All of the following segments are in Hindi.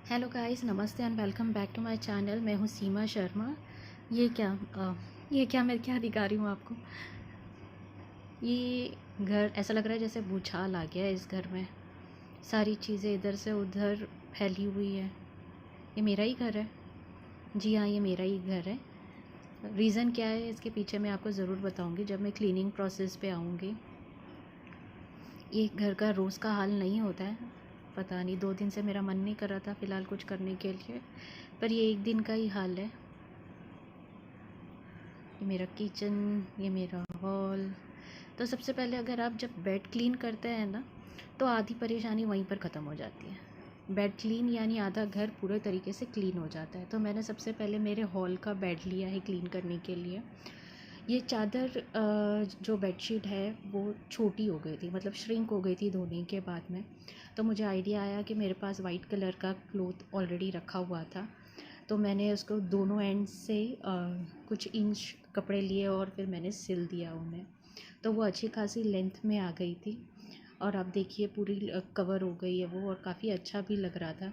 हेलो गाइस, नमस्ते and welcome back to my channel. मैं हूँ सीमा शर्मा। ये क्या मैं क्या दिखा रही हूँ आपको। ये घर ऐसा लग रहा है जैसे भूचाल आ गया है इस घर में। सारी चीज़ें इधर से उधर फैली हुई है। ये मेरा ही घर है। जी हाँ, ये मेरा ही घर है। रीज़न क्या है इसके पीछे मैं आपको ज़रूर बताऊँगी जब मैं क्लीनिंग प्रोसेस पे आऊँगी। ये घर का रोज़ का हाल नहीं होता है। पता नहीं, 2 दिन से मेरा मन नहीं कर रहा था फ़िलहाल कुछ करने के लिए, पर ये एक दिन का ही हाल है। ये मेरा किचन, ये मेरा हॉल। तो सबसे पहले अगर आप जब बेड क्लीन करते हैं ना, तो आधी परेशानी वहीं पर ख़त्म हो जाती है। बेड क्लीन यानी आधा घर पूरे तरीके से क्लीन हो जाता है। तो मैंने सबसे पहले मेरे हॉल का बेड लिया है क्लीन करने के लिए। ये चादर जो बेडशीट है वो छोटी हो गई थी, मतलब श्रिंक हो गई थी धोने के बाद में। तो मुझे आइडिया आया कि मेरे पास वाइट कलर का क्लॉथ ऑलरेडी रखा हुआ था, तो मैंने उसको दोनों एंड से कुछ इंच कपड़े लिए और फिर मैंने सिल दिया उन्हें। तो वो अच्छी खासी लेंथ में आ गई थी और आप देखिए पूरी कवर हो गई है वो, और काफ़ी अच्छा भी लग रहा था।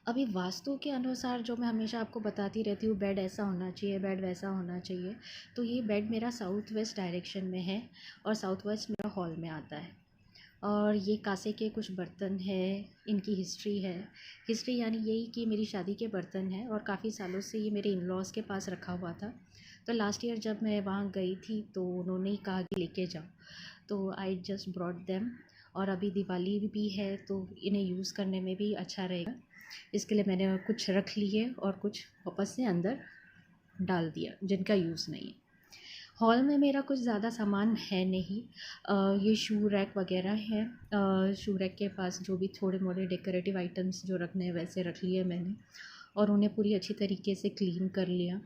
अभी वास्तु के अनुसार जो मैं हमेशा आपको बताती रहती हूँ, बेड ऐसा होना चाहिए, बेड वैसा होना चाहिए। तो ये बेड मेरा साउथ वेस्ट डायरेक्शन में है और साउथ वेस्ट मेरा हॉल में आता है। और ये कांसे के कुछ बर्तन हैं, इनकी हिस्ट्री है। हिस्ट्री यानी यही कि मेरी शादी के बर्तन हैं और काफ़ी सालों से ये मेरे इन लॉज़ के पास रखा हुआ था। तो लास्ट ईयर जब मैं वहाँ गई थी तो उन्होंने ही कहा कि लेके जाओ, तो आई जस्ट ब्रॉट देम। और अभी दिवाली भी है तो इन्हें यूज़ करने में भी अच्छा रहेगा, इसके लिए मैंने कुछ रख लिए और कुछ वापस से अंदर डाल दिया जिनका यूज़ नहीं है। हॉल में मेरा कुछ ज़्यादा सामान है नहीं। ये शू रैक वगैरह है। शू रैक के पास जो भी थोड़े मोड़े डेकोरेटिव आइटम्स जो रखने हैं वैसे रख लिए मैंने, और उन्हें पूरी अच्छी तरीके से क्लीन कर लिया।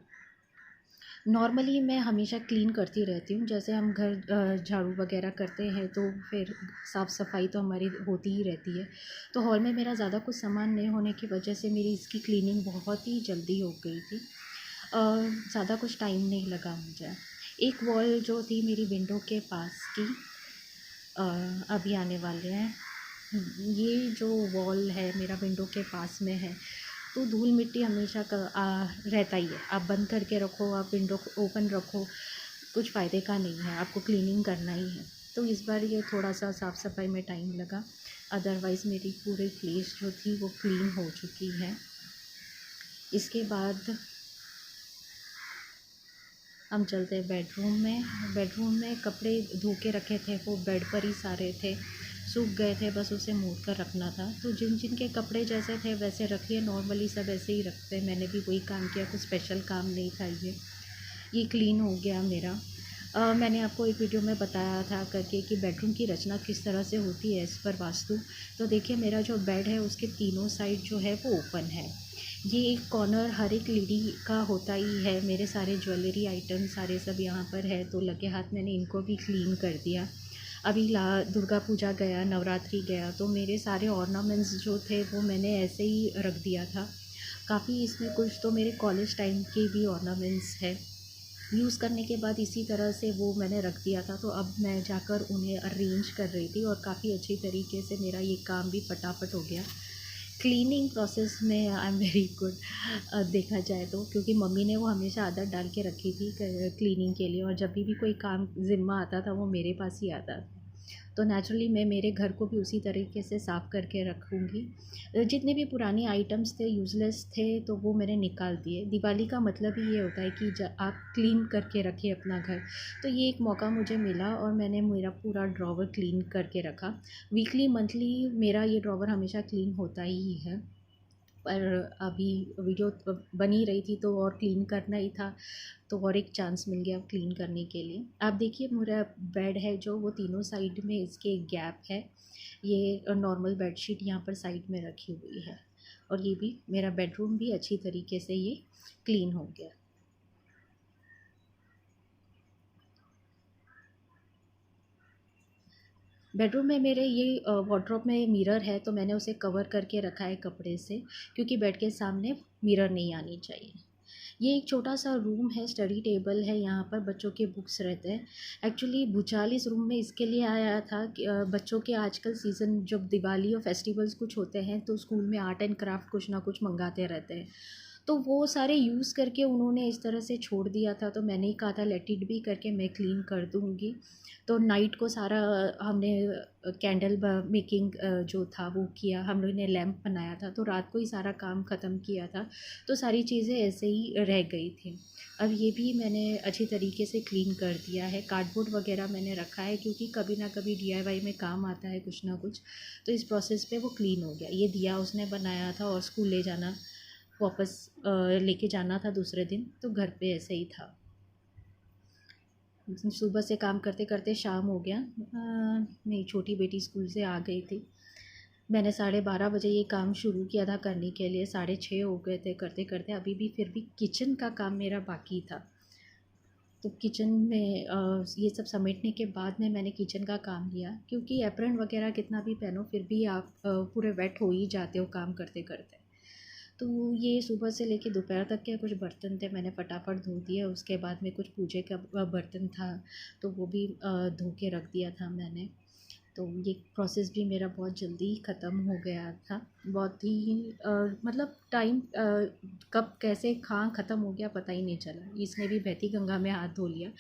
नॉर्मली मैं हमेशा क्लीन करती रहती हूँ, जैसे हम घर झाड़ू वगैरह करते हैं तो फिर साफ़ सफाई तो हमारी होती ही रहती है। तो हॉल में मेरा ज़्यादा कुछ सामान नहीं होने की वजह से मेरी इसकी क्लीनिंग बहुत ही जल्दी हो गई थी। ज़्यादा कुछ टाइम नहीं लगा मुझे। एक वॉल जो थी मेरी विंडो के पास की, अभी आने वाले हैं। ये जो वॉल है मेरा विंडो के पास में है, तो धूल मिट्टी हमेशा रहता ही है। आप बंद करके रखो, आप विंडो ओपन रखो, कुछ फ़ायदे का नहीं है, आपको क्लीनिंग करना ही है। तो इस बार ये थोड़ा सा साफ़ सफाई में टाइम लगा, अदरवाइज़ मेरी पूरी प्लेस जो थी वो क्लीन हो चुकी है। इसके बाद हम चलते हैं बेडरूम में। बेडरूम में कपड़े धो के रखे थे वो बेड पर ही सारे थे, सूख गए थे, बस उसे मोड़ कर रखना था। तो जिन जिन के कपड़े जैसे थे वैसे रख लिए, नॉर्मली सब ऐसे ही रखते हैं, मैंने भी वही काम किया, कुछ स्पेशल काम नहीं था। ये क्लीन हो गया मेरा। मैंने आपको एक वीडियो में बताया था करके कि बेडरूम की रचना किस तरह से होती है इस पर वास्तु। तो देखिए मेरा जो बेड है उसके तीनों साइड जो है वो ओपन है। ये एक कॉर्नर हर एक लेडी का होता ही है। मेरे सारे ज्वेलरी आइटम सारे सब यहाँ पर है, तो लगे हाथ मैंने इनको भी क्लीन कर दिया। अभी दुर्गा पूजा गया, नवरात्रि गया, तो मेरे सारे ऑर्नामेंट्स जो थे वो मैंने ऐसे ही रख दिया था। काफ़ी इसमें कुछ तो मेरे कॉलेज टाइम के भी ऑर्नामेंट्स है, यूज़ करने के बाद इसी तरह से वो मैंने रख दिया था। तो अब मैं जाकर उन्हें अरेंज कर रही थी और काफ़ी अच्छी तरीके से मेरा ये काम भी फटाफट हो गया। क्लीनिंग प्रोसेस में आई एम वेरी गुड देखा जाए तो, क्योंकि मम्मी ने वो हमेशा आदत डाल के रखी थी क्लीनिंग के लिए, और जब भी कोई काम ज़िम्मा आता था वो मेरे पास ही आता था। तो नेचुरली मैं मेरे घर को भी उसी तरीके से साफ़ करके रखूँगी। जितने भी पुराने आइटम्स थे, यूज़लेस थे, तो वो मैंने निकाल दिए। दिवाली का मतलब ही ये होता है कि आप क्लीन करके रखें अपना घर। तो ये एक मौका मुझे मिला और मैंने मेरा पूरा ड्रॉवर क्लीन करके रखा। वीकली मंथली मेरा ये ड्रॉवर हमेशा क्लीन होता ही है, पर अभी वीडियो बन ही रही थी तो और क्लीन करना ही था, तो और एक चांस मिल गया क्लीन करने के लिए। आप देखिए मेरा बेड है जो वो तीनों साइड में इसके एक गैप है। ये नॉर्मल बेडशीट यहाँ पर साइड में रखी हुई है, और ये भी मेरा बेडरूम भी अच्छी तरीके से ये क्लीन हो गया। बेडरूम में मेरे ये वार्डरोब में मिरर है, तो मैंने उसे कवर करके रखा है कपड़े से, क्योंकि बेड के सामने मिरर नहीं आनी चाहिए। ये एक छोटा सा रूम है, स्टडी टेबल है, यहाँ पर बच्चों के बुक्स रहते हैं। एक्चुअली भूचाल इस रूम में इसके लिए आया था कि बच्चों के आजकल सीज़न जब दिवाली और फेस्टिवल्स कुछ होते हैं तो स्कूल में आर्ट एंड क्राफ्ट कुछ ना कुछ मंगाते रहते हैं, तो वो सारे यूज़ करके उन्होंने इस तरह से छोड़ दिया था। तो मैंने ही कहा था लेट इट बी करके मैं क्लीन कर दूँगी। तो नाइट को सारा हमने कैंडल मेकिंग जो था वो किया, हम लोग ने लैंप बनाया था, तो रात को ही सारा काम ख़त्म किया था। तो सारी चीज़ें ऐसे ही रह गई थी। अब ये भी मैंने अच्छी तरीके से क्लीन कर दिया है। कार्डबोर्ड वगैरह मैंने रखा है क्योंकि कभी ना कभी डीआईवाई में काम आता है कुछ ना कुछ, तो इस प्रोसेस पे वो क्लीन हो गया। ये दिया उसने बनाया था और स्कूल ले जाना, वापस लेके जाना था दूसरे दिन, तो घर पे ऐसे ही था। सुबह से काम करते करते शाम हो गया। मेरी छोटी बेटी स्कूल से आ गई थी। मैंने 12:30 बजे ये काम शुरू किया था करने के लिए, 6:30 हो गए थे करते करते। अभी भी फिर भी किचन का काम मेरा बाकी था। तो किचन में ये सब समेटने के बाद में मैंने किचन का काम लिया, क्योंकि एप्रन वगैरह कितना भी पहनो फिर भी आप पूरे वेट हो ही जाते हो काम करते करते। तो ये सुबह से लेके दोपहर तक के कुछ बर्तन थे, मैंने फटाफट धो दिए। उसके बाद में कुछ पूजे का बर्तन था, तो वो भी धो के रख दिया था मैंने। तो ये प्रोसेस भी मेरा बहुत जल्दी ख़त्म हो गया था। बहुत ही मतलब टाइम कब कैसे कहाँ ख़त्म हो गया पता ही नहीं चला। इसने भी बहती गंगा में हाथ धो लिया।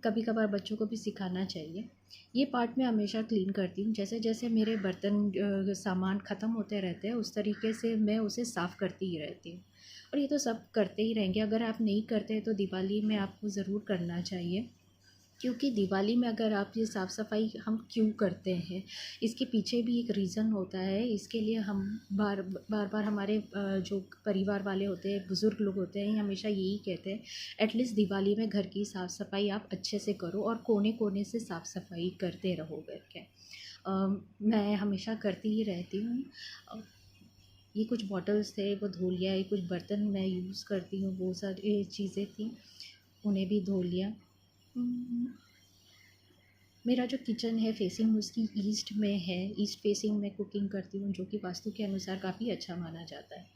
कभी कभार बच्चों को भी सिखाना चाहिए। ये पार्ट मैं हमेशा क्लीन करती हूँ। जैसे जैसे मेरे बर्तन सामान ख़त्म होते रहते हैं उस तरीके से मैं उसे साफ़ करती ही रहती हूँ। और ये तो सब करते ही रहेंगे। अगर आप नहीं करते तो दिवाली में आपको ज़रूर करना चाहिए, क्योंकि दिवाली में अगर आप ये साफ़ सफाई हम क्यों करते हैं, इसके पीछे भी एक रीज़न होता है। इसके लिए हम बार बार बार हमारे जो परिवार वाले होते हैं, बुज़ुर्ग लोग होते हैं, हमेशा यही कहते हैं एटलीस्ट दिवाली में घर की साफ़ सफाई आप अच्छे से करो और कोने कोने से साफ़ सफाई करते रहो करके। मैं हमेशा करती ही रहती हूँ। ये कुछ बॉटल्स थे वो धो लिया, ये कुछ बर्तन मैं यूज़ करती हूँ वो सारी चीज़ें थी, उन्हें भी धो लिया। मेरा जो किचन है फेसिंग उसकी ईस्ट में है। ईस्ट फेसिंग में कुकिंग करती हूँ, जो कि वास्तु के अनुसार काफ़ी अच्छा माना जाता है।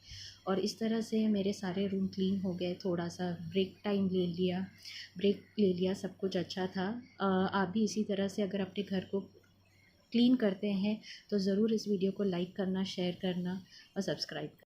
और इस तरह से मेरे सारे रूम क्लीन हो गए। थोड़ा सा ब्रेक ले लिया, सब कुछ अच्छा था। आप भी इसी तरह से अगर अपने घर को क्लीन करते हैं तो ज़रूर इस वीडियो को लाइक करना, शेयर करना और सब्सक्राइब करना।